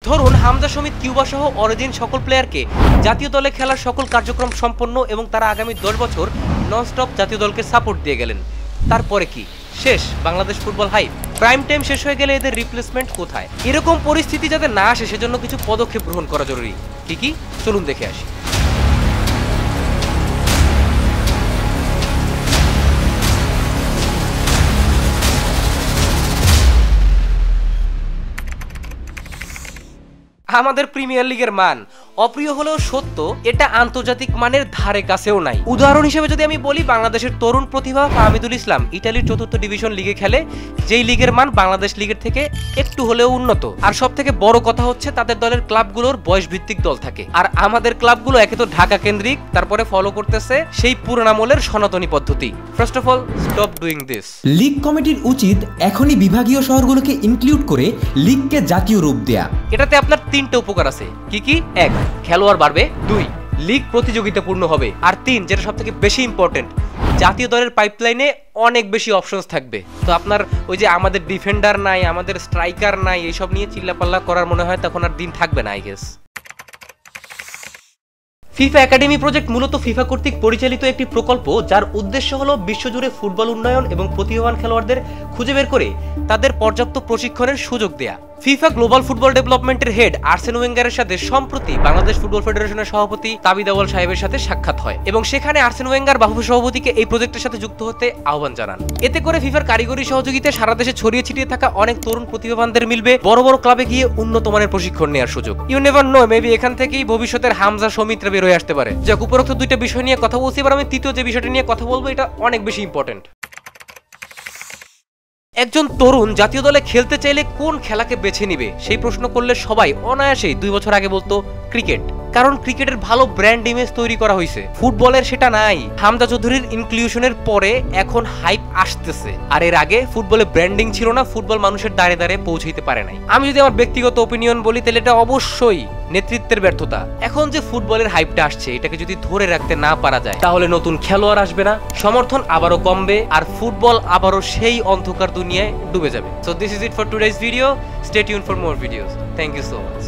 ধরুন হামজা সমিত কিউবা সহ অরিজিন সকল প্লেয়ারকে জাতীয় দলে খেলার সকল কার্যক্রম সম্পন্ন এবং তারা আগামী 10 বছর ননস্টপ জাতীয় দলকে সাপোর্ট দিয়ে গেলেন। তারপরে কি শেষ Bangladesh football hype? Prime time শেষ হয়ে গেলে এদের রিপ্লেসমেন্ট কোথায়? এরকম পরিস্থিতি যাতে না আসে সেজন্য কিছু পদক্ষেপ গ্রহণ করা জরুরি। কি চলুন দেখে আসি। আমাদের প্রিমিয়ার লিগের মান অপ্রিয় হলেও সত্য, এটা আন্তর্জাতিক মানের ধারে কাছেও নাই। উদাহরণ হিসেবে যদি আমি বলি, বাংলাদেশের তরুণ প্রতিভা ফাহমিদুল ইসলাম ইতালির 4র্থ ডিভিশন লিগে খেলে, যেই লিগের মান বাংলাদেশ লিগের থেকে একটু হলেও উন্নত। আর সব থেকে বড় কথা হচ্ছে তাদের দলের ক্লাবগুলোর বয়স ভিত্তিক দল থাকে, আর আমাদের ক্লাবগুলো একে তো ঢাকা কেন্দ্রিক, তারপরে ফলো করতেছে সেই পুরোনো আমলের সনাতনী পদ্ধতি। First of all stop doing this. League কমিটির উচিত এখনই বিভাগীয় শহরগুলোকে ইনক্লুড করে লিগকে জাতীয় রূপ দেয়া। এটাতে আপনার 3টে উপকার আছে। কি? 1, খেলোয়াড় বাড়বে। 2, লিগ প্রতিযোগিতাপূর্ণ হবে। আর 3, যেটা সবথেকে বেশি ইম্পর্টেন্ট, জাতীয় দলের পাইপলাইনে অনেক বেশি অপশনস থাকবে। তো আপনার ওই যে আমাদের ডিফেন্ডার নাই, আমাদের স্ট্রাইকার নাই, এইসব নিয়ে চিল্লাপাল্লা করার মনে হয় তখন আর দিন থাকবে না, I guess. FIFA academy project মূলত ফিফা কর্তৃক পরিচালিত একটি প্রকল্প, যার উদ্দেশ্য হলো বিশ্বজুড়ে ফুটবল উন্নয়ন এবং প্রতিভাবান খেলোয়াড়দের খুঁজে বের করে তাদের পর্যাপ্ত প্রশিক্ষণের সুযোগ দেয়া। ফিফা গ্লোবাল ফুটবল ডেভেলপমেন্টের হেড আর্সেন ওয়েঙ্গারের সাথে সম্প্রতি বাংলাদেশ ফুটবল ফেডারেশনের সভাপতি তাবিদ আউয়াল সাহেবের সাথে সাক্ষাৎ হয় এবং সেখানে আর্সেন ওয়েঙ্গার বাফুফে সভাপতিকে এই প্রজেক্টের সাথে যুক্ত হতে আহ্বান জানান। এতে করে ফিফার কারিগরি সহযোগিতায় সারা দেশে ছড়িয়ে ছিটিয়ে থাকা অনেক তরুণ প্রতিভাবানদের মিলবে বড় বড় ক্লাবে গিয়ে উন্নত মানের প্রশিক্ষণ নেওয়ার সুযোগ। ইউ নেভার নো, মেবি এখান থেকেই ভবিষ্যতের হামজা সমিতরা বের হয়ে আসতে পারে। যাক, উপরোক্ত 2টা বিষয় নিয়ে কথা বলছি, এবার আমি তৃতীয় যে বিষয়টা নিয়ে কথা বলবো, এটা অনেক বেশি ইম্পর্টেন্ট। একজন তরুণ জাতীয় দলে খেলতে চাইলে কোন খেলাকে বেছে নিবে সেই প্রশ্ন করলে সবাই অনায়াসেই 2 বছর আগে বলতো ক্রিকেট। কারণ ক্রিকেটের ভালো ব্র্যান্ড ইমেজ তৈরি করা হয়েছে, ফুটবলের সেটা নাই। হামজা চৌধুরীর ইনক্লুশনের পরে এখন হাইপ আসতেছে, আর এর আগে ফুটবলে ব্র্যান্ডিং ছিল না, ফুটবল মানুষের দ্বারে দ্বারে পৌঁছাইতে পারে নাই। আমি যদি আমার ব্যক্তিগত ওপিনিয়ন বলি, তাহলে এটা অবশ্যই নেতৃত্বের ব্যর্থতা। এখন যে ফুটবলের হাইপটা আসছে, এটাকে যদি ধরে রাখতে না পারা যায়, তাহলে নতুন খেলোয়াড় আসবে না, সমর্থন আবারও কমবে, আর ফুটবল আবারও সেই অন্ধকার দুনিয়ায় ডুবে যাবে। So this is it for today's video. Stay tune for more videos. Thank you so much.